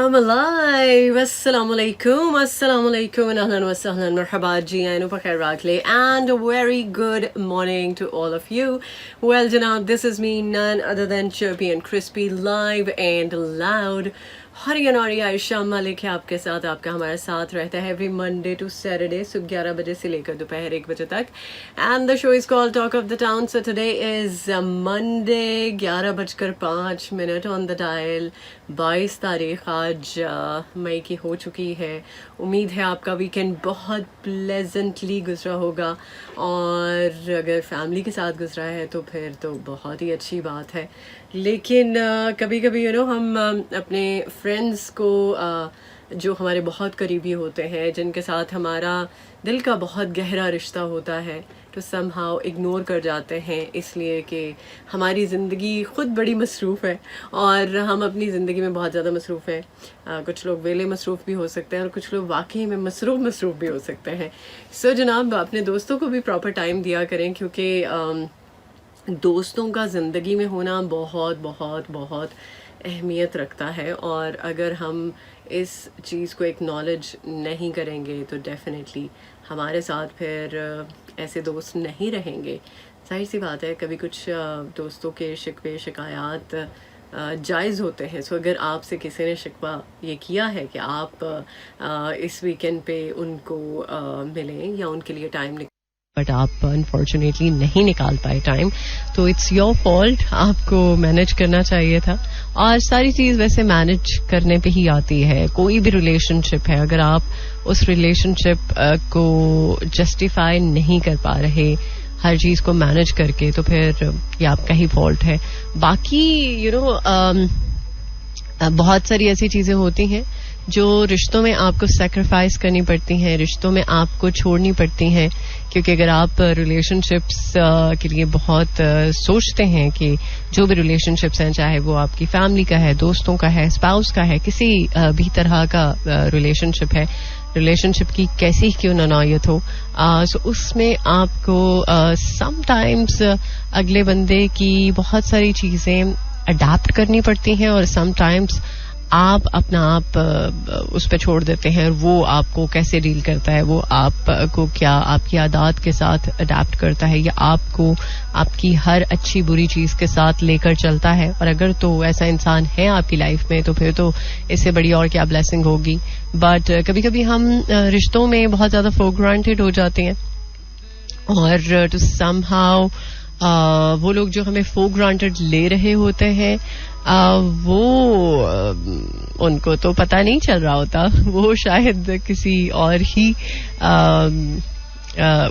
I'm alive. Assalamualaikum, assalamualaikum, and ahlan wa sahlan, marhaba ji, ainu pakhair rakle, and a very good morning to all of you. Well, Janab, this is me, none other than Chirpy and Crispy, live and loud. Haryana Ayesha Malik है आपके साथ. आपका हमारे साथ रहता है every Monday to Saturday सुबह 11 बजे से लेकर दोपहर 1 बजे तक. And the show is called talk of the town. So today is Monday 11:05 on the dial. 22 तारीख आज मई की हो चुकी है. उम्मीद है आपका वीकेंड बहुत प्लेजेंटली गुजरा होगा, और अगर फैमिली के साथ गुजरा है तो फिर तो बहुत ही अच्छी बात है. लेकिन कभी कभी हम अपने फ्रेंड्स को जो हमारे बहुत करीबी होते हैं, जिनके साथ हमारा दिल का बहुत गहरा रिश्ता होता है, तो समहाउ इग्नोर कर जाते हैं, इसलिए कि हमारी ज़िंदगी ख़ुद बड़ी मसरूफ़ है और हम अपनी ज़िंदगी में बहुत ज़्यादा मसरूफ़ हैं. कुछ लोग वेले मसरूफ़ भी हो सकते हैं और कुछ लोग वाकई में मसरूफ़ भी हो सकते हैं. सो जनाब, अपने दोस्तों को भी प्रॉपर टाइम दिया करें, क्योंकि दोस्तों का ज़िंदगी में होना बहुत बहुत बहुत अहमियत रखता है. और अगर हम इस चीज़ को एक्नॉलेज नहीं करेंगे तो डेफिनेटली हमारे साथ फिर ऐसे दोस्त नहीं रहेंगे. जाहिर सी बात है, कभी कुछ दोस्तों के शिकवे शिकायत जायज़ होते हैं. सो अगर आपसे किसी ने शिकवा ये किया है कि आप इस वीकेंड पे उनको मिलें या उनके लिए टाइम बट आप अनफॉर्चुनेटली नहीं निकाल पाए टाइम, तो इट्स योर फॉल्ट. आपको मैनेज करना चाहिए था. और सारी चीज़ वैसे मैनेज करने पे ही आती है. कोई भी रिलेशनशिप है, अगर आप उस रिलेशनशिप को जस्टिफाई नहीं कर पा रहे हर चीज़ को मैनेज करके, तो फिर ये आपका ही फॉल्ट है. बाकी बहुत सारी ऐसी चीज़ें होती हैं जो रिश्तों में आपको सैक्रिफाइस करनी पड़ती हैं, रिश्तों में आपको छोड़नी पड़ती हैं. क्योंकि अगर आप रिलेशनशिप्स के लिए बहुत सोचते हैं कि जो भी रिलेशनशिप्स हैं, चाहे वो आपकी फैमिली का है, दोस्तों का है, स्पाउस का है, किसी भी तरह का रिलेशनशिप है, रिलेशनशिप की कैसी क्यों ना नौयत हो, सो उसमें आपको समटाइम्स अगले बंदे की बहुत सारी चीज़ें अडैप्ट करनी पड़ती हैं, और समटाइम्स आप अपना आप उस पर छोड़ देते हैं. वो आपको कैसे डील करता है, वो आपको क्या आपकी आदत के साथ अडैप्ट करता है, या आपको आपकी हर अच्छी बुरी चीज़ के साथ लेकर चलता है. और अगर तो ऐसा इंसान है आपकी लाइफ में, तो फिर तो इससे बड़ी और क्या ब्लेसिंग होगी. बट कभी कभी हम रिश्तों में बहुत ज़्यादा फॉर ग्रांटेड हो जाते हैं, और टू समहाउ वो लोग जो हमें फॉर ग्रांटेड ले रहे होते हैं, वो उनको तो पता नहीं चल रहा होता. वो शायद किसी और ही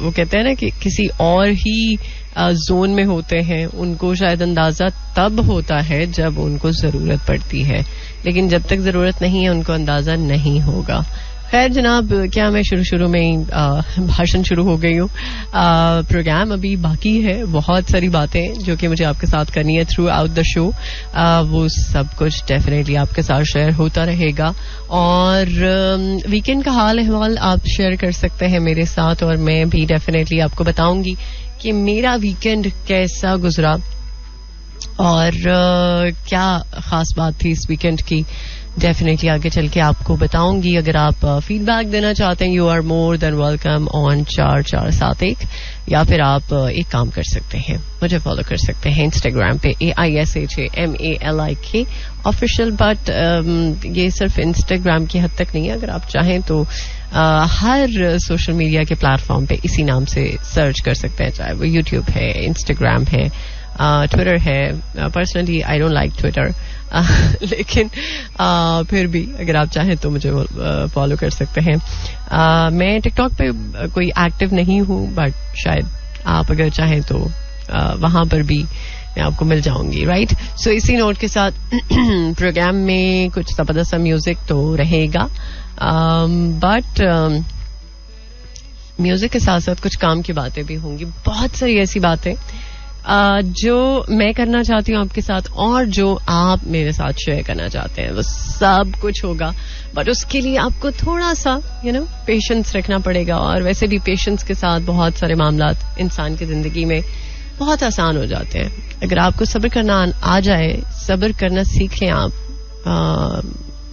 वो कहते हैं ना कि किसी और ही जोन में होते हैं. उनको शायद अंदाज़ा तब होता है जब उनको ज़रूरत पड़ती है, लेकिन जब तक ज़रूरत नहीं है उनको अंदाज़ा नहीं होगा. खैर जनाब, क्या मैं शुरू में ही भाषण शुरू हो गई हूँ. प्रोग्राम अभी बाकी है. बहुत सारी बातें जो कि मुझे आपके साथ करनी है थ्रू आउट द शो. वो सब कुछ डेफिनेटली आपके साथ शेयर होता रहेगा. और वीकेंड का हाल अहवाल आप शेयर कर सकते हैं मेरे साथ, और मैं भी डेफिनेटली आपको बताऊंगी कि मेरा वीकेंड कैसा गुजरा और क्या खास बात थी इस वीकेंड की. डेफिनेटली आगे चल के आपको बताऊंगी. अगर आप फीडबैक देना चाहते हैं, you are more than welcome on 4471, या फिर आप एक काम कर सकते हैं, मुझे फॉलो कर सकते हैं इंस्टाग्राम पे AISHAMALIK ऑफिशियल. बट ये सिर्फ इंस्टाग्राम की हद तक नहीं है. अगर आप चाहें तो हर सोशल मीडिया के प्लेटफॉर्म पे इसी नाम से सर्च कर सकते हैं, चाहे वो यूट्यूब है, इंस्टाग्राम है, ट्विटर है. Personally I don't like Twitter, लेकिन फिर भी अगर आप चाहें तो मुझे फॉलो कर सकते हैं. मैं टिकटॉक पे कोई एक्टिव नहीं हूँ, बट शायद आप अगर चाहें तो वहाँ पर भी मैं आपको मिल जाऊंगी. राइट. सो इसी नोट के साथ प्रोग्राम में कुछ ज़बरदस्त म्यूजिक तो रहेगा, बट म्यूजिक के साथ साथ कुछ काम की बातें भी होंगी. बहुत सारी ऐसी बातें जो मैं करना चाहती हूँ आपके साथ, और जो आप मेरे साथ शेयर करना चाहते हैं, वो सब कुछ होगा. बट उसके लिए आपको थोड़ा सा पेशेंस रखना पड़ेगा. और वैसे भी पेशेंस के साथ बहुत सारे मामला इंसान की जिंदगी में बहुत आसान हो जाते हैं. अगर आपको सब्र करना आ जाए, सब्र करना सीख लें आप,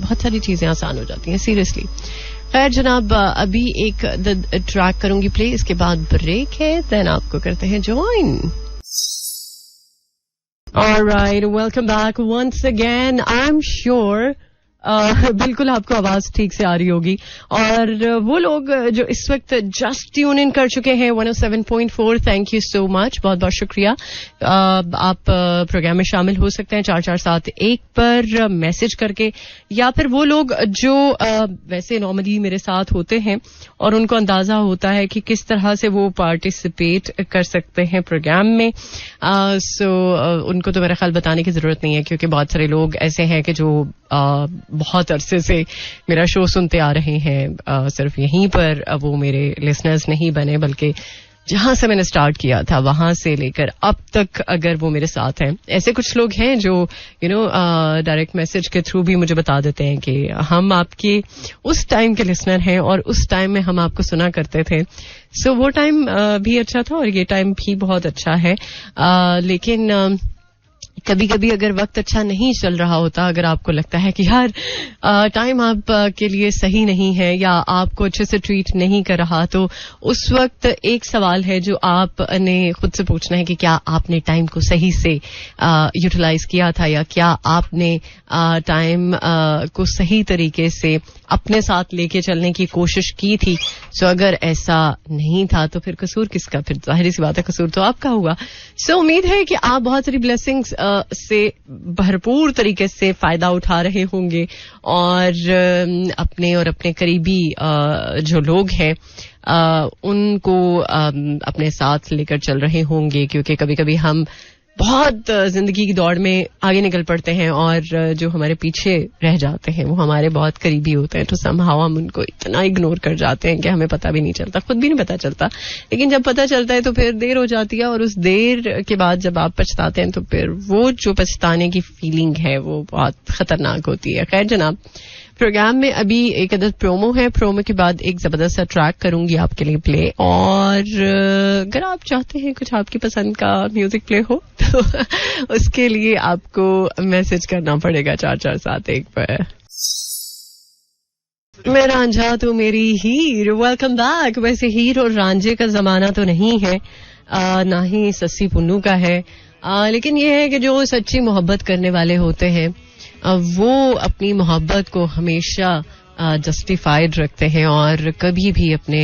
बहुत सारी चीजें आसान हो जाती हैं सीरियसली. खैर जनाब, अभी एक ट्रैक करूंगी प्ले, इसके बाद ब्रेक है, देन आपको करते हैं join. Alright, welcome back once again. I'm sure बिल्कुल आपको आवाज ठीक से आ रही होगी. और वो लोग जो इस वक्त जस्ट ट्यून इन कर चुके हैं 107.4, थैंक यू सो मच, बहुत बहुत शुक्रिया. आप प्रोग्राम में शामिल हो सकते हैं 4471 पर मैसेज करके, या फिर वो लोग जो वैसे नॉर्मली मेरे साथ होते हैं और उनको अंदाजा होता है कि किस तरह से वो पार्टिसिपेट कर सकते हैं प्रोग्राम में. सो उनको तो मेरा ख्याल बताने की जरूरत नहीं है, क्योंकि बहुत सारे लोग ऐसे हैं कि जो बहुत अरसे से मेरा शो सुनते आ रहे हैं. सिर्फ यहीं पर वो मेरे लिसनर्स नहीं बने, बल्कि जहां से मैंने स्टार्ट किया था वहां से लेकर अब तक अगर वो मेरे साथ हैं. ऐसे कुछ लोग हैं जो डायरेक्ट मैसेज के थ्रू भी मुझे बता देते हैं कि हम आपके उस टाइम के लिसनर हैं और उस टाइम में हम आपको सुना करते थे. सो वो टाइम भी अच्छा था और ये टाइम भी बहुत अच्छा है. लेकिन कभी कभी अगर वक्त अच्छा नहीं चल रहा होता, अगर आपको लगता है कि यार टाइम आप के लिए सही नहीं है या आपको अच्छे से ट्रीट नहीं कर रहा, तो उस वक्त एक सवाल है जो आपने खुद से पूछना है कि क्या आपने टाइम को सही से यूटिलाइज किया था, या क्या आपने टाइम को सही तरीके से अपने साथ लेके चलने की कोशिश की थी. सो अगर ऐसा नहीं था तो फिर कसूर किसका? फिर जाहिर सी बात है कसूर तो आपका हुआ. सो उम्मीद है कि आप बहुत सारी ब्लेसिंग्स से भरपूर तरीके से फायदा उठा रहे होंगे और अपने और अपने करीबी जो लोग हैं उनको अपने साथ लेकर चल रहे होंगे, क्योंकि कभी कभी हम बहुत जिंदगी की दौड़ में आगे निकल पड़ते हैं और जो हमारे पीछे रह जाते हैं वो हमारे बहुत करीबी होते हैं. तो समहाउ हम उनको इतना इग्नोर कर जाते हैं कि हमें पता भी नहीं चलता, खुद भी नहीं पता चलता. लेकिन जब पता चलता है तो फिर देर हो जाती है, और उस देर के बाद जब आप पछताते हैं तो फिर वो जो पछताने की फीलिंग है वो बहुत खतरनाक होती है. खैर जनाब, प्रोग्राम में अभी एक अदद प्रोमो है. प्रोमो के बाद एक जबरदस्त सा ट्रैक करूंगी आपके लिए प्ले, और अगर आप चाहते हैं कुछ आपकी पसंद का म्यूजिक प्ले हो तो उसके लिए आपको मैसेज करना पड़ेगा 4471 पर. मैं रांझा तो मेरी हीर, वेलकम बैक. वैसे हीर और रांझे का जमाना तो नहीं है, ना ही सस्सी पुन्नू का है, लेकिन ये है कि जो सच्ची मोहब्बत करने वाले होते हैं वो अपनी मोहब्बत को हमेशा जस्टिफाइड रखते हैं और कभी भी अपने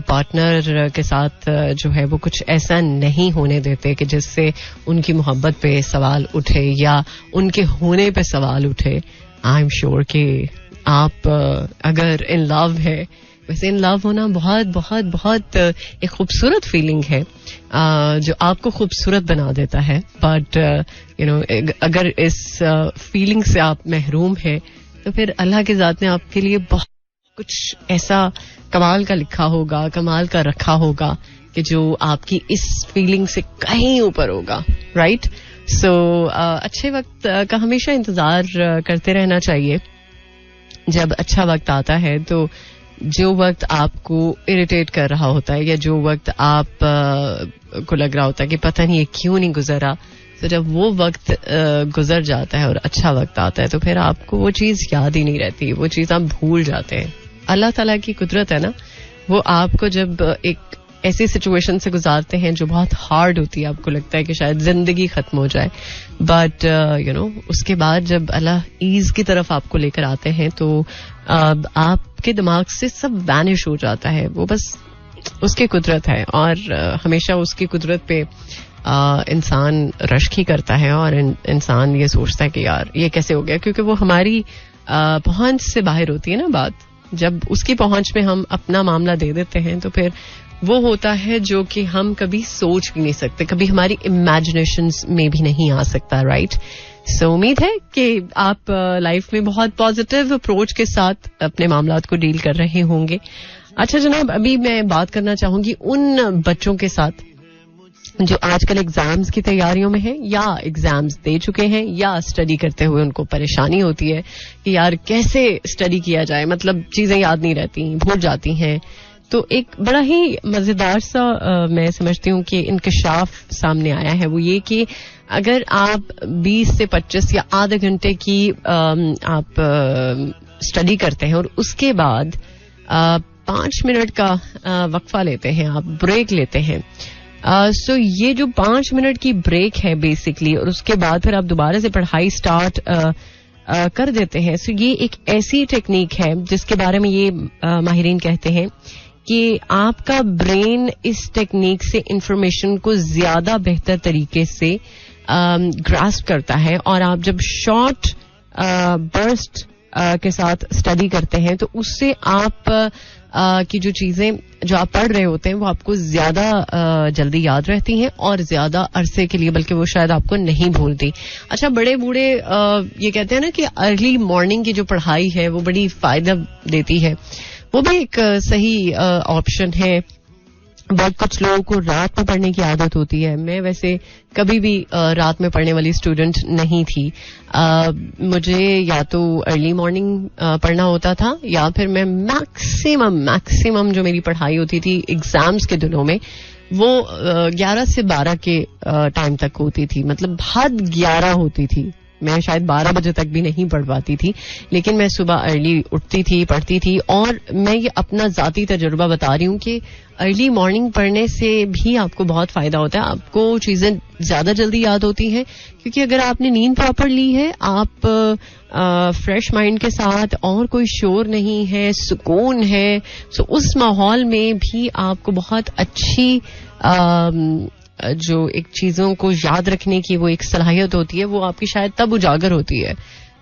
पार्टनर के साथ जो है वो कुछ ऐसा नहीं होने देते कि जिससे उनकी मोहब्बत पे सवाल उठे या उनके होने पे सवाल उठे. आई एम श्योर कि आप अगर इन लव है, वैसे इन लव होना बहुत बहुत बहुत एक खूबसूरत फीलिंग है जो आपको खूबसूरत बना देता है. बट अगर इस फीलिंग से आप महरूम हैं तो फिर अल्लाह की ज़ात ने आपके लिए बहुत कुछ ऐसा कमाल का लिखा होगा, कमाल का रखा होगा कि जो आपकी इस फीलिंग से कहीं ऊपर होगा. राइट? सो अच्छे वक्त का हमेशा इंतजार करते रहना चाहिए. जब अच्छा वक्त आता है तो जो वक्त आपको इरिटेट कर रहा होता है या जो वक्त आप को लग रहा होता है कि पता नहीं ये क्यों नहीं गुजरा, तो जब वो वक्त गुजर जाता है और अच्छा वक्त आता है तो फिर आपको वो चीज़ याद ही नहीं रहती, वो चीज़ आप भूल जाते हैं. अल्लाह ताला की कुदरत है ना, वो आपको जब एक ऐसी सिचुएशन से गुजारते हैं जो बहुत हार्ड होती है, आपको लगता है कि शायद जिंदगी खत्म हो जाए, बट उसके बाद जब अल्लाह ईज की तरफ आपको लेकर आते हैं तो आपके दिमाग से सब वैनिश हो जाता है. वो बस उसकी कुदरत है और हमेशा उसकी कुदरत पे इंसान रश्क ही करता है और इंसान ये सोचता है कि यार ये कैसे हो गया, क्योंकि वो हमारी पहुंच से बाहर होती है ना बात. जब उसकी पहुंच में हम अपना मामला दे देते हैं तो फिर वो होता है जो कि हम कभी सोच भी नहीं सकते, कभी हमारी इमेजिनेशंस में भी नहीं आ सकता. राइट? सो उम्मीद है कि आप लाइफ में बहुत पॉजिटिव अप्रोच के साथ अपने मामलात को डील कर रहे होंगे. अच्छा जनाब, अभी मैं बात करना चाहूंगी उन बच्चों के साथ जो आजकल एग्जाम्स की तैयारियों में हैं या एग्जाम्स दे चुके हैं या स्टडी करते हुए उनको परेशानी होती है कि यार कैसे स्टडी किया जाए, मतलब चीजें याद नहीं रहती, भूल जाती हैं. तो एक बड़ा ही मजेदार सा मैं समझती हूँ कि इंकशाफ सामने आया है, वो ये कि अगर आप 20 से 25 या आधे घंटे की आप स्टडी करते हैं और उसके बाद 5 मिनट का वक्फा लेते हैं, आप ब्रेक लेते हैं, सो ये जो 5 मिनट की ब्रेक है बेसिकली, और उसके बाद फिर आप दोबारा से पढ़ाई स्टार्ट कर देते हैं, सो ये एक ऐसी टेक्निक है जिसके बारे में ये माहिरीन कहते हैं कि आपका ब्रेन इस टेक्निक से इंफॉर्मेशन को ज्यादा बेहतर तरीके से ग्रास्प करता है, और आप जब शॉर्ट बर्स्ट के साथ स्टडी करते हैं तो उससे आप की जो चीजें जो आप पढ़ रहे होते हैं वो आपको ज्यादा जल्दी याद रहती हैं और ज्यादा अरसे के लिए, बल्कि वो शायद आपको नहीं भूलती. अच्छा, बड़े बूढ़े ये कहते हैं ना कि अर्ली मॉर्निंग की जो पढ़ाई है वो बड़ी फायदा देती है, वो भी एक सही ऑप्शन है. बहुत कुछ लोगों को रात में पढ़ने की आदत होती है. मैं वैसे कभी भी रात में पढ़ने वाली स्टूडेंट नहीं थी. मुझे या तो अर्ली मॉर्निंग पढ़ना होता था या फिर मैं मैक्सिमम जो मेरी पढ़ाई होती थी एग्जाम्स के दिनों में वो 11 से 12 के टाइम तक होती थी. मतलब हद 11 होती थी. मैं शायद 12 बजे तक भी नहीं पढ़ पाती थी, लेकिन मैं सुबह अर्ली उठती थी, पढ़ती थी. और मैं ये अपना जाती तजुर्बा बता रही हूँ कि अर्ली मॉर्निंग पढ़ने से भी आपको बहुत फायदा होता है. आपको चीजें ज्यादा जल्दी याद होती हैं, क्योंकि अगर आपने नींद प्रॉपर ली है, आप फ्रेश माइंड के साथ, और कोई शोर नहीं है, सुकून है, तो उस माहौल में भी आपको बहुत अच्छी जो एक चीजों को याद रखने की वो एक सलाहियत होती है, वो आपकी शायद तब उजागर होती है.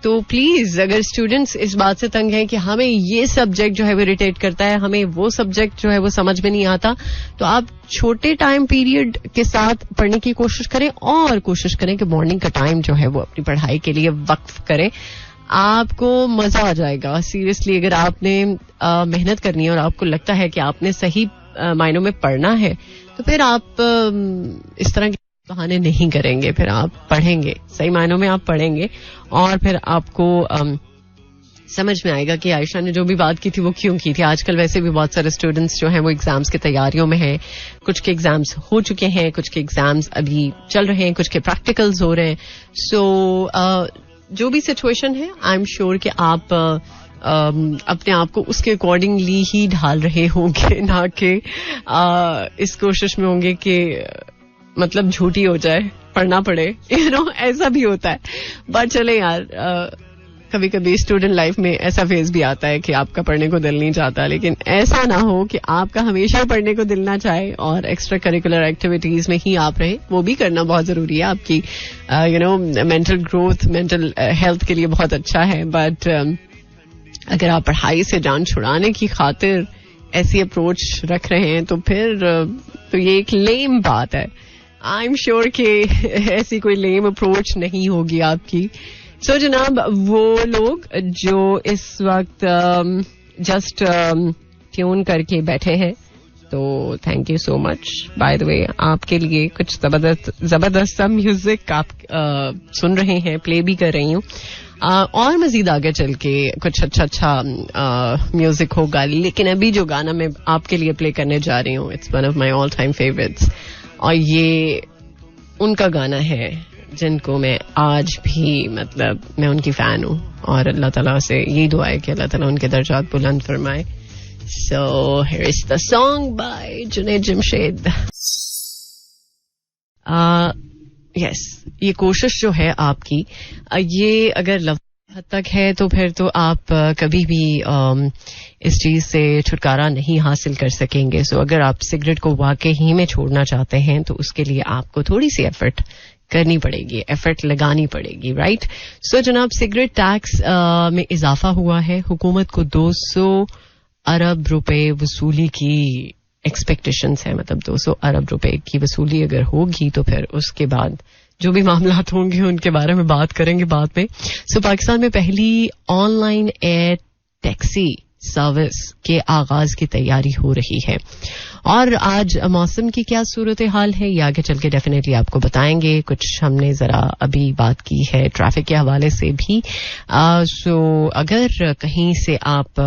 तो प्लीज, अगर स्टूडेंट्स इस बात से तंग हैं कि हमें ये सब्जेक्ट जो है वो इरिटेट करता है, हमें वो सब्जेक्ट जो है वो समझ में नहीं आता, तो आप छोटे टाइम पीरियड के साथ पढ़ने की कोशिश करें, और कोशिश करें कि मॉर्निंग का टाइम जो है वो अपनी पढ़ाई के लिए वक्फ करें. आपको मजा आ जाएगा सीरियसली. अगर आपने मेहनत करनी है और आपको लगता है कि आपने सही मायनों में पढ़ना है, तो फिर आप इस तरह के बहाने नहीं करेंगे. फिर आप पढ़ेंगे, सही मायनों में आप पढ़ेंगे, और फिर आपको समझ में आएगा कि आयशा ने जो भी बात की थी वो क्यों की थी. आजकल वैसे भी बहुत सारे स्टूडेंट्स जो हैं वो एग्जाम्स की तैयारियों में हैं. कुछ के एग्जाम्स हो चुके हैं, कुछ के एग्जाम्स अभी चल रहे हैं, कुछ के प्रैक्टिकल्स हो रहे हैं. सो जो भी सिचुएशन है, आई एम श्योर कि आप अपने आप को उसके अकॉर्डिंगली ही ढाल रहे होंगे, ना कि इस कोशिश में होंगे कि मतलब झूठी हो जाए, पढ़ना पड़े. ऐसा भी होता है. बट चले यार, कभी कभी स्टूडेंट लाइफ में ऐसा फेज भी आता है कि आपका पढ़ने को दिल नहीं चाहता, लेकिन ऐसा ना हो कि आपका हमेशा पढ़ने को दिल ना चाहे और एक्स्ट्रा करिकुलर एक्टिविटीज में ही आप रहें. वो भी करना बहुत जरूरी है, आपकी मेंटल ग्रोथ, मेंटल हेल्थ के लिए बहुत अच्छा है. बट अगर आप पढ़ाई से जान छुड़ाने की खातिर ऐसी अप्रोच रख रहे हैं तो फिर तो ये एक लेम बात है. आई एम श्योर कि ऐसी कोई लेम अप्रोच नहीं होगी आपकी. सो जनाब, वो लोग जो इस वक्त जस्ट ट्यून करके बैठे हैं, तो thank you so much. By the way, आपके लिए कुछ जबरदस्त सा म्यूजिक आप सुन रहे हैं, प्ले भी कर रही हूँ. और मजीद आगे चल के कुछ अच्छा म्यूजिक होगा, लेकिन अभी जो गाना मैं आपके लिए प्ले करने जा रही हूँ, it's one of my all time favourites. और ये उनका गाना है जिनको मैं आज भी, मतलब मैं उनकी फैन हूँ, और अल्लाह ताला से यही दुआ है कि अल्लाह ताला उनके दर्जात बुलंद फरमाए. So here is the song by Junaid Jamshed. Yes, ये कोशिश जो है आपकी, ये अगर लफ्ज़ हद तक है तो फिर तो आप कभी भी इस चीज से छुटकारा नहीं हासिल कर सकेंगे. सो अगर आप सिगरेट को वाकई ही में छोड़ना चाहते हैं तो उसके लिए आपको थोड़ी सी एफर्ट करनी पड़ेगी, एफर्ट लगानी पड़ेगी, राइट. सो जनाब, सिगरेट टैक्स में इजाफा हुआ है. हुकूमत को 200 अरब रुपए वसूली की एक्सपेक्टेशंस है. मतलब 200 अरब रुपए की वसूली अगर होगी तो फिर उसके बाद जो भी मामलात होंगे उनके बारे में बात करेंगे बाद में. सो पाकिस्तान में पहली ऑनलाइन एयर टैक्सी सर्विस के आगाज की तैयारी हो रही है. और आज मौसम की क्या सूरत हाल है ये आगे चल के डेफिनेटली आपको बताएंगे. कुछ हमने जरा अभी बात की है ट्रैफिक के हवाले से भी. सो अगर कहीं से आप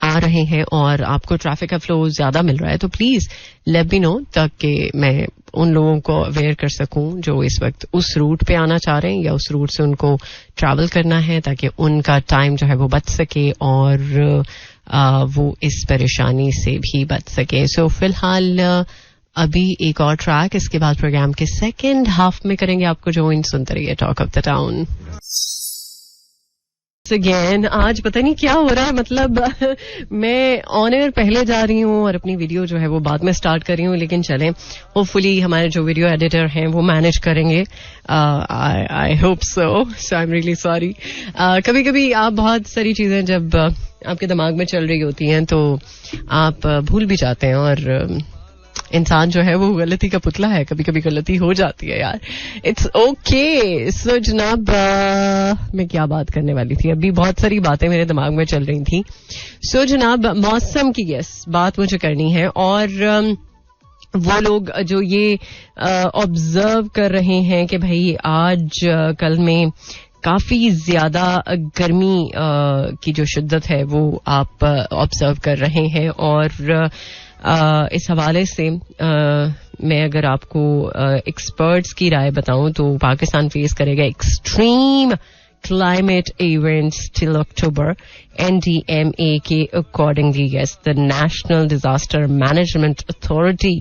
आ रहे हैं और आपको ट्रैफिक का फ्लो ज्यादा मिल रहा है तो प्लीज लेट मी नो, ताकि मैं उन लोगों को अवेयर कर सकूं जो इस वक्त उस रूट पे आना चाह रहे हैं या उस रूट से उनको ट्रैवल करना है, ताकि उनका टाइम जो है वो बच सके और वो इस परेशानी से भी बच सके. सो फिलहाल अभी एक और ट्रैक, इसके बाद प्रोग्राम के सेकेंड हाफ में करेंगे आपको ज्वाइन. सुनते रहिए talk of the town. Again आज पता नहीं क्या हो रहा है, मतलब मैं ऑन एयर पहले जा रही हूँ और अपनी वीडियो जो है वो बाद में स्टार्ट कर रही हूँ, लेकिन चलें होपफुली हमारे जो वीडियो एडिटर हैं वो मैनेज करेंगे. I hope so I am really sorry. कभी कभी आप बहुत सारी चीजें जब आपके दिमाग में चल रही होती हैं तो आप भूल भी जाते हैं, और इंसान जो है वो गलती का पुतला है, कभी कभी गलती हो जाती है यार. It's okay. सो जनाब मैं क्या बात करने वाली थी, अभी बहुत सारी बातें मेरे दिमाग में चल रही थी. सो जनाब मौसम की बात मुझे करनी है, और वो लोग जो ये ऑब्जर्व कर रहे हैं कि भाई आज कल में काफी ज्यादा गर्मी की जो शिद्दत है वो आप ऑब्जर्व कर रहे हैं, और इस हवाले से मैं अगर आपको एक्सपर्ट्स की राय बताऊं तो पाकिस्तान फेस करेगा एक्सट्रीम क्लाइमेट इवेंट्स टिल अक्टूबर. NDMA के accordingly the national disaster management authority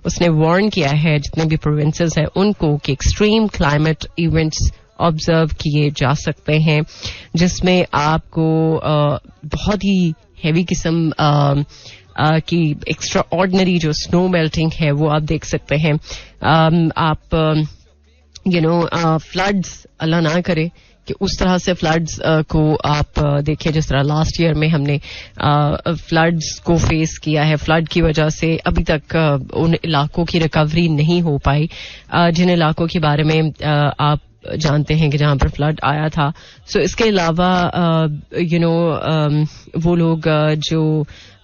उसने वार्न किया है जितने भी प्रोविंसेस हैं उनको कि एक्सट्रीम क्लाइमेट इवेंट्स ऑब्जर्व किए जा सकते हैं, जिसमें आपको बहुत ही हैवी किस्म की एक्स्ट्रा ऑर्डिनरी जो स्नो मेल्टिंग है वो आप देख सकते हैं. आप फ्लड्स, अल्लाह ना करे कि उस तरह से फ्लड्स को आप देखें जिस तरह लास्ट ईयर में हमने फ्लड्स को फेस किया है. फ्लड की वजह से अभी तक उन इलाकों की रिकवरी नहीं हो पाई जिन इलाकों के बारे में आप जानते हैं कि जहां पर फ्लड आया था. सो इसके अलावा वो लोग जो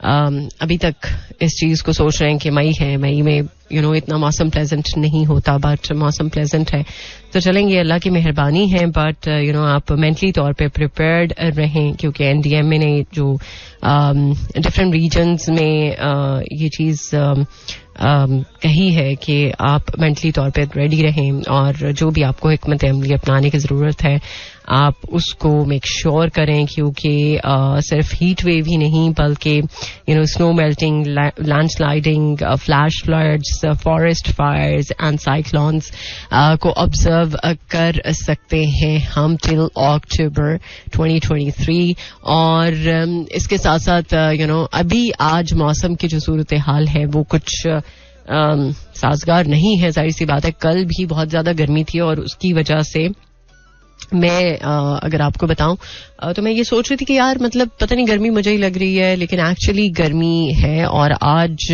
अभी तक इस चीज को सोच रहे हैं कि मई है, मई में इतना मौसम प्लेजेंट नहीं होता, बट मौसम प्लेजेंट है तो चलेंगे, अल्लाह की मेहरबानी है. बट आप मेंटली तौर पे प्रिपेयर्ड रहें, क्योंकि NDMA ने जो डिफरेंट रीजन्स में ये चीज कही है कि आप मेंटली तौर पे रेडी रहें, और जो भी आपको हिकमत अमली अपनाने की जरूरत है आप उसको मेक श्योर करें, क्योंकि सिर्फ हीट वेव ही नहीं बल्कि snow melting, landsliding, flash floods, forest fires and cyclones को ऑब्जर्व कर सकते हैं हम टिल अक्टूबर 2023. और इसके साथ साथ अभी आज मौसम की जो सूरत हाल है वो कुछ साजगार नहीं है. जाहिर सी बात है कल भी बहुत ज्यादा गर्मी थी, और उसकी वजह से मैं अगर आपको बताऊं तो मैं ये सोच रही थी कि यार मतलब पता नहीं गर्मी मुझे ही लग रही है, लेकिन एक्चुअली गर्मी है, और आज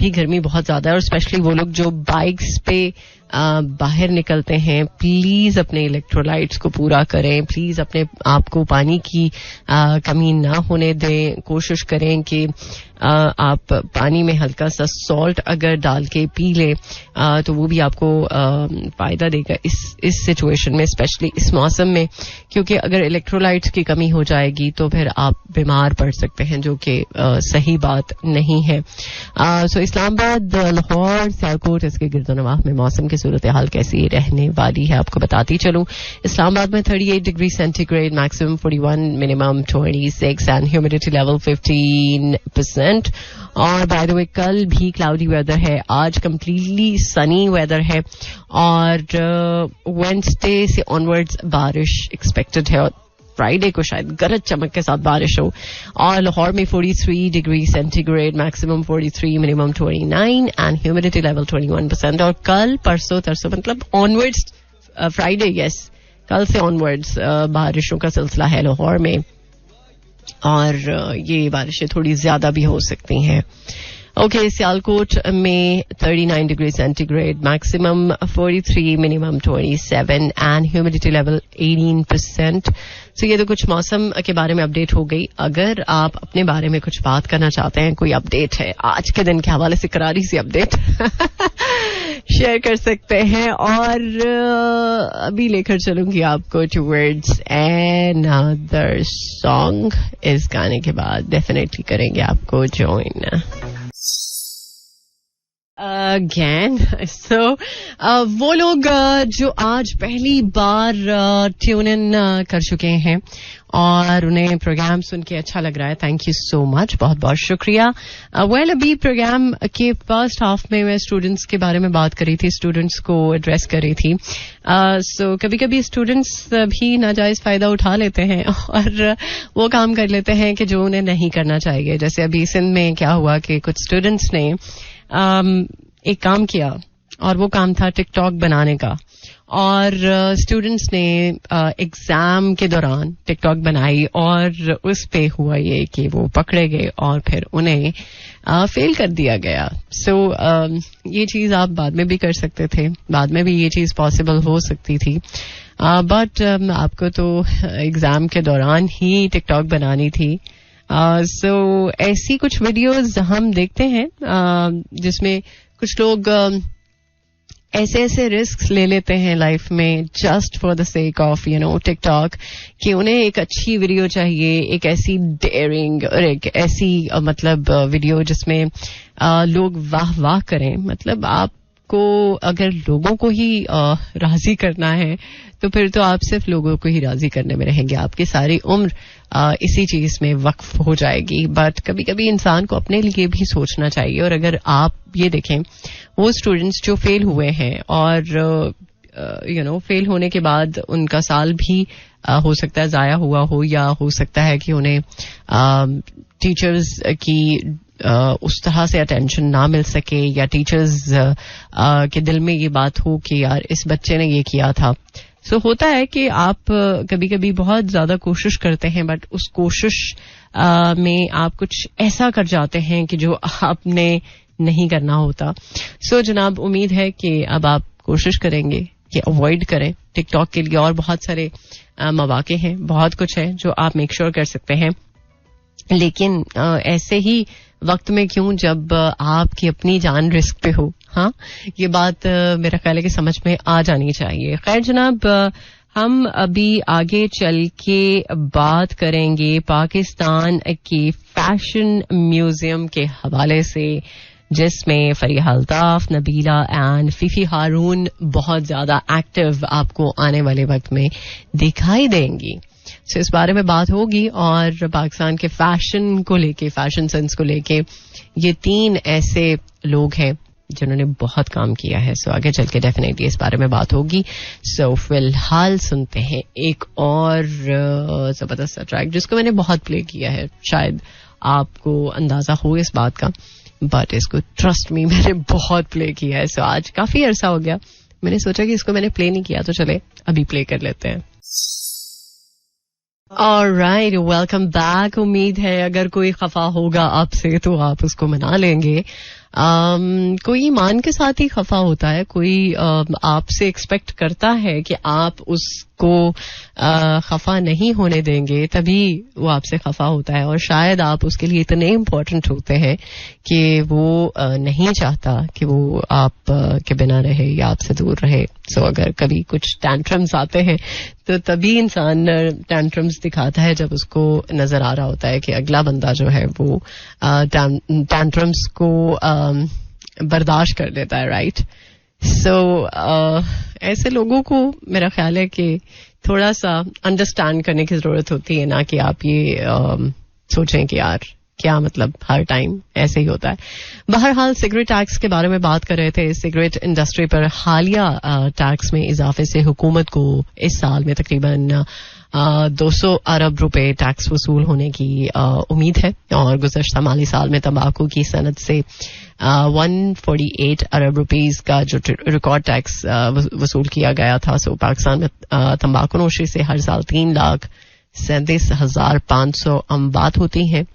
भी गर्मी बहुत ज्यादा है. और स्पेशली वो लोग जो बाइक्स पे बाहर निकलते हैं, प्लीज अपने इलेक्ट्रोलाइट्स को पूरा करें, प्लीज अपने आप को पानी की कमी ना होने दें. कोशिश करें कि आप पानी में हल्का सा सॉल्ट अगर डाल के पी लें तो वो भी आपको फायदा देगा इस सिचुएशन में, स्पेशली इस मौसम में, क्योंकि अगर इलेक्ट्रोलाइट्स की कमी हो जाएगी तो फिर आप बीमार पड़ सकते हैं, जो कि सही बात नहीं है. सो इस्लामाबाद, लाहौर, सियालकोट, इसके गिरदोनवाह में मौसम की सूरत हाल कैसी रहने वाली है आपको बताती चलूं. इस्लामाबाद में 38 degree centigrade, maximum 41, minimum 26 and humidity level 15%. और बाय द वे कल भी क्लाउडी वेदर है, आज कंप्लीटली सनी वेदर है, और वेडनेसडे से ऑनवर्ड्स बारिश एक्सपेक्टेड है, और फ्राइडे को शायद गरज चमक के साथ बारिश हो. और लाहौर में 43 degree centigrade, maximum 43, minimum 29 and humidity level 21%. और कल परसों तरसों मतलब ऑनवर्ड्स फ्राइडे, यस कल से ऑनवर्ड्स बारिशों का सिलसिला है लाहौर में, और ये बारिशें थोड़ी ज्यादा भी हो सकती हैं. ओके, सियालकोट में 39 degree centigrade, maximum 43, minimum 27 and humidity level 18%. तो ये तो कुछ मौसम के बारे में अपडेट हो गई. अगर आप अपने बारे में कुछ बात करना चाहते हैं, कोई अपडेट है आज के दिन के हवाले से, करारी सी अपडेट शेयर कर सकते हैं. और अभी लेकर चलूंगी आपको टुवर्ड्स अनदर सॉन्ग. इस गाने के बाद डेफिनेटली करेंगे आपको ज्वाइन अगेन. सो वो लोग जो आज पहली बार ट्यून इन कर चुके हैं और उन्हें प्रोग्राम सुन के अच्छा लग रहा है, थैंक यू सो मच, बहुत बहुत शुक्रिया. वेल अभी प्रोग्राम के फर्स्ट हाफ में मैं स्टूडेंट्स के बारे में बात करी थी, स्टूडेंट्स को एड्रेस कर रही थी. सो कभी कभी स्टूडेंट्स भी नाजायज फायदा उठा लेते हैं और वो काम कर लेते हैं कि जो उन्हें नहीं करना चाहिए. जैसे अभी सिंध में क्या हुआ कि कुछ स्टूडेंट्स ने एक काम किया और वो काम था टिकटॉक बनाने का. और स्टूडेंट्स ने एग्जाम के दौरान टिकटॉक बनाई और उस पे हुआ ये कि वो पकड़े गए और फिर उन्हें फेल कर दिया गया. सो ये चीज आप बाद में भी कर सकते थे, बाद में भी ये चीज पॉसिबल हो सकती थी, बट आपको तो एग्जाम के दौरान ही टिकटॉक बनानी थी. सो ऐसी कुछ वीडियोस हम देखते हैं जिसमें कुछ लोग ऐसे ऐसे रिस्क ले लेते हैं लाइफ में just for the sake of TikTok, कि उन्हें एक अच्छी वीडियो चाहिए, एक ऐसी डेयरिंग और एक ऐसी मतलब वीडियो जिसमें लोग वाह वाह करें. मतलब आपको अगर लोगों को ही राजी करना है तो फिर तो आप सिर्फ लोगों को ही राजी करने में रहेंगे, आपकी सारी उम्र इसी चीज में वक्फ हो जाएगी. बट कभी कभी इंसान को अपने लिए भी सोचना चाहिए. और अगर आप ये देखें वो स्टूडेंट्स जो फेल हुए हैं और फेल होने के बाद उनका साल भी हो सकता है जाया हुआ हो, या हो सकता है कि उन्हें टीचर्स की उस तरह से अटेंशन ना मिल सके, या टीचर्स के दिल में ये बात हो कि यार इस बच्चे ने ये किया था. सो होता है कि आप कभी कभी बहुत ज्यादा कोशिश करते हैं बट उस कोशिश में आप कुछ ऐसा कर जाते हैं कि जो आपने नहीं करना होता. सो जनाब, उम्मीद है कि अब आप कोशिश करेंगे कि अवॉइड करें टिकटॉक के लिए. और बहुत सारे मौके हैं, बहुत कुछ है जो आप मेक श्योर कर सकते हैं, लेकिन ऐसे ही वक्त में क्यों जब आपकी अपनी जान रिस्क पे हो. हाँ, ये बात मेरा ख्याल है कि समझ में आ जानी चाहिए. खैर जनाब, हम अभी आगे चल के बात करेंगे पाकिस्तान के फैशन म्यूजियम के हवाले से, जिसमें फरीहा अल्ताफ, नबीला एंड फीफी हारून बहुत ज्यादा एक्टिव आपको आने वाले वक्त में दिखाई देंगी. सो इस बारे में बात होगी. और पाकिस्तान के फैशन को लेके, फैशन सेंस को लेके, ये 3 ऐसे लोग हैं जिन्होंने बहुत काम किया है. सो आगे चल के डेफिनेटली इस बारे में बात होगी. सो फिलहाल सुनते हैं एक और जबरदस्त ट्रैक जिसको मैंने बहुत प्ले किया है, शायद आपको अंदाजा हो इस बात का, बट इसको ट्रस्ट मी मैंने बहुत प्ले किया है. सो आज काफी अरसा हो गया, मैंने सोचा कि इसको मैंने प्ले नहीं किया, तो चले अभी प्ले कर लेते हैं. Alright, welcome back. उम्मीद है अगर कोई खफा होगा आपसे तो आप उसको मना लेंगे. कोई ईमान के साथ ही खफा होता है, कोई आपसे एक्सपेक्ट करता है कि आप उसको खफा नहीं होने देंगे, तभी वो आपसे खफा होता है. और शायद आप उसके लिए इतने इम्पोर्टेंट होते हैं कि वो नहीं चाहता कि वो आप के बिना रहे या आपसे दूर रहे. सो अगर कभी कुछ टैंट्रम्स आते हैं तो तभी इंसान टैंट्रम्स दिखाता है जब उसको नजर आ रहा होता है कि अगला बंदा जो है वो टैंट्रम्स को बर्दाश्त कर लेता है. राइट. सो ऐसे लोगों को मेरा ख्याल है कि थोड़ा सा अंडरस्टैंड करने की जरूरत होती है, ना कि आप ये सोचें कि यार क्या मतलब हर टाइम ऐसे ही होता है. बहरहाल सिगरेट टैक्स के बारे में बात कर रहे थे. सिगरेट इंडस्ट्री पर हालिया टैक्स में इजाफे से हुकूमत को इस साल में तकरीबन 200 अरब रुपए टैक्स वसूल होने की उम्मीद है. और गुज़श्ता माली साल में तंबाकू की सनत से 148 अरब रुपीस का जो रिकॉर्ड टैक्स वसूल किया गया था. सो पाकिस्तान में तंबाकू नोशी से हर साल 3,37,500 अमवात होती हैं.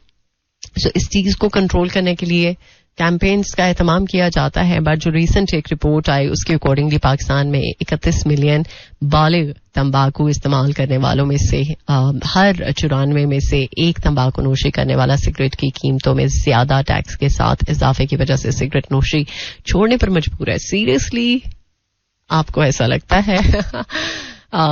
सो इस चीज को कंट्रोल करने के लिए कैंपेन्स का एहतमाम किया जाता है, बट जो रिसेंट एक रिपोर्ट आई उसके अकॉर्डिंगली पाकिस्तान में 31 मिलियन बालिग तंबाकू इस्तेमाल करने वालों में से हर 94 में से एक तंबाकू नोशी करने वाला सिगरेट की कीमतों में ज्यादा टैक्स के साथ इजाफे की वजह से सिगरेट नोशी छोड़ने पर मजबूर है। सीरियसली आपको ऐसा लगता है?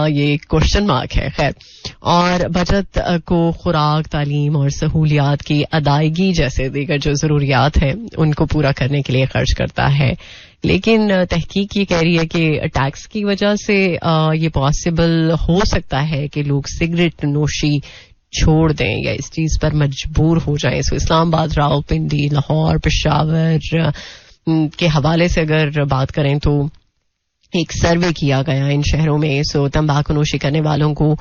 ये क्वेश्चन मार्क है। खैर, और बचत को खुराक, तालीम और सहूलियात की अदायगी जैसे दीगर जो जरूरियात हैं उनको पूरा करने के लिए खर्च करता है। लेकिन तहकीक ये कह रही है कि टैक्स की वजह से ये पॉसिबल हो सकता है कि लोग सिगरेट नोशी छोड़ दें या इस चीज पर मजबूर हो जाएं। सो इस्लामाबाद, रावलपिंडी, लाहौर, पेशावर के हवाले से अगर बात करें तो एक सर्वे किया गया इन शहरों में। सो तंबाकू नोशी करने वालों को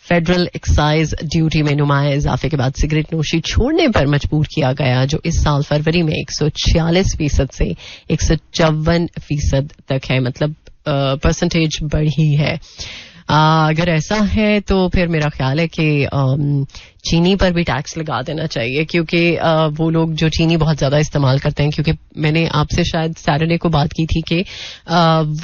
फेडरल एक्साइज ड्यूटी में नुमाया इजाफे के बाद सिगरेट नोशी छोड़ने पर मजबूर किया गया, जो इस साल फरवरी में 146% से 154% तक है। मतलब परसेंटेज बढ़ी है। अगर ऐसा है तो फिर मेरा ख्याल है कि चीनी पर भी टैक्स लगा देना चाहिए, क्योंकि वो लोग जो चीनी बहुत ज्यादा इस्तेमाल करते हैं, क्योंकि मैंने आपसे शायद सैटरडे को बात की थी कि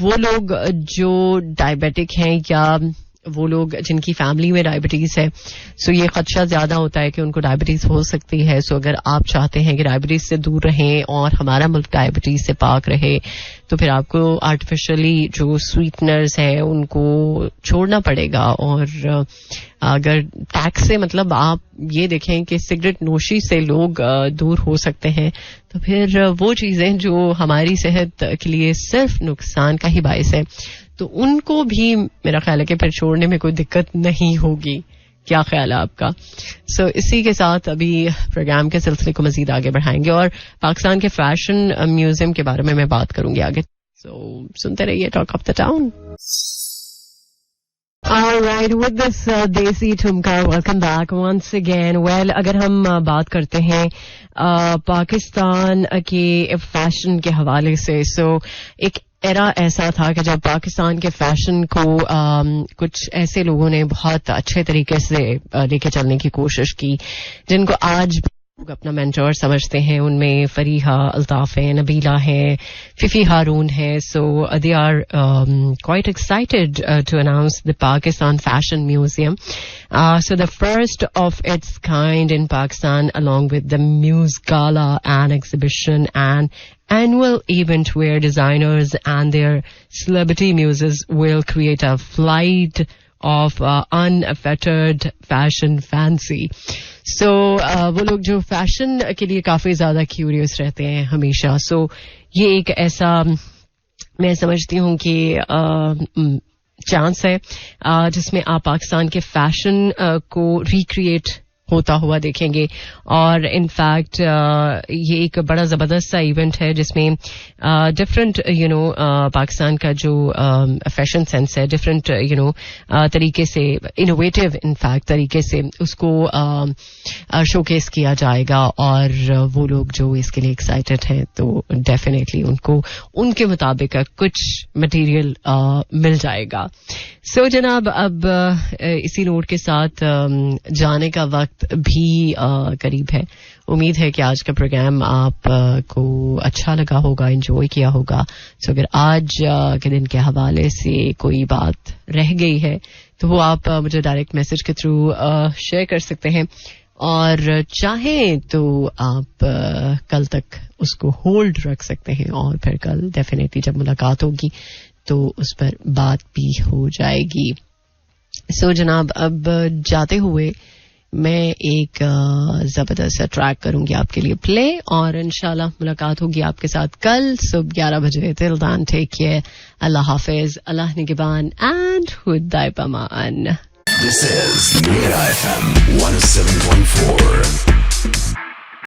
वो लोग जो डायबिटिक हैं या वो लोग जिनकी फैमिली में डायबिटीज है, सो ये खदशा ज्यादा होता है कि उनको डायबिटीज हो सकती है। सो अगर आप चाहते हैं कि डायबिटीज से दूर रहें और हमारा मुल्क डायबिटीज से पाक रहे, तो फिर आपको आर्टिफिशियली जो स्वीटनर्स है उनको छोड़ना पड़ेगा। और अगर टैक्स से मतलब आप ये देखें कि सिगरेट नोशी से लोग दूर हो सकते हैं, तो फिर वो चीजें जो हमारी सेहत के लिए सिर्फ नुकसान का ही बायस है, तो उनको भी मेरा ख्याल है कि फिर छोड़ने में कोई दिक्कत नहीं होगी। क्या ख्याल है आपका? सो इसी के साथ अभी प्रोग्राम के सिलसिले को मजीद आगे बढ़ाएंगे और पाकिस्तान के फैशन म्यूजियम के बारे में मैं बात करूंगी आगे। सो सुनते रहिए talk of the town. Alright, with this देसी ठुमका, welcome back once again. Well, अगर हम बात करते हैं पाकिस्तान के फैशन के हवाले से, so एक एरा ऐसा था कि जब पाकिस्तान के फैशन को कुछ ऐसे लोगों ने बहुत अच्छे तरीके से लेके चलने की कोशिश की, जिनको आज लोग अपना मेंटर समझते हैं। उनमें फरीहा अल्ताफ है, नबीला है, फिफी हारून है। So they are quite excited to announce the Pakistan fashion museum, so the first of its kind in Pakistan, along with the Muse Gala and exhibition and annual event where designers and their celebrity muses will create a flight of unfettered fashion fancy. So वो लोग जो fashion के लिए काफी ज्यादा curious रहते हैं हमेशा। सो ये एक ऐसा मैं समझती हूँ कि चांस है जिसमें आप पाकिस्तान के फैशन को रिक्रिएट होता हुआ देखेंगे। और इनफैक्ट ये एक बड़ा जबरदस्त सा इवेंट है जिसमें डिफरेंट पाकिस्तान का जो फैशन सेंस है, डिफरेंट तरीके से, इनोवेटिव इनफैक्ट तरीके से उसको शोकेस किया जाएगा। और वो लोग जो इसके लिए एक्साइटेड हैं तो डेफिनेटली उनको उनके मुताबिक कुछ मटेरियल मिल जाएगा। सो जनाब, अब इसी नोट के साथ जाने का वक्त भी करीब है। उम्मीद है कि आज का प्रोग्राम आप को अच्छा लगा होगा, एंजॉय किया होगा। सो अगर आज के दिन के हवाले से कोई बात रह गई है तो वो आप मुझे डायरेक्ट मैसेज के थ्रू शेयर कर सकते हैं, और चाहें तो आप कल तक उसको होल्ड रख सकते हैं और फिर कल डेफिनेटली जब मुलाकात होगी तो उस पर बात भी हो जाएगी। सो जनाब, अब जाते हुए मैं एक जबरदस्त सा ट्रैक करूंगी आपके लिए प्ले, और इंशाल्लाह मुलाकात होगी आपके साथ कल सुबह 11 बजे। टिल देन टेक केयर, अल्लाह हाफिज, अल्लाह निगहबान एंड खुदा पमान। This is Mira FM 107.4.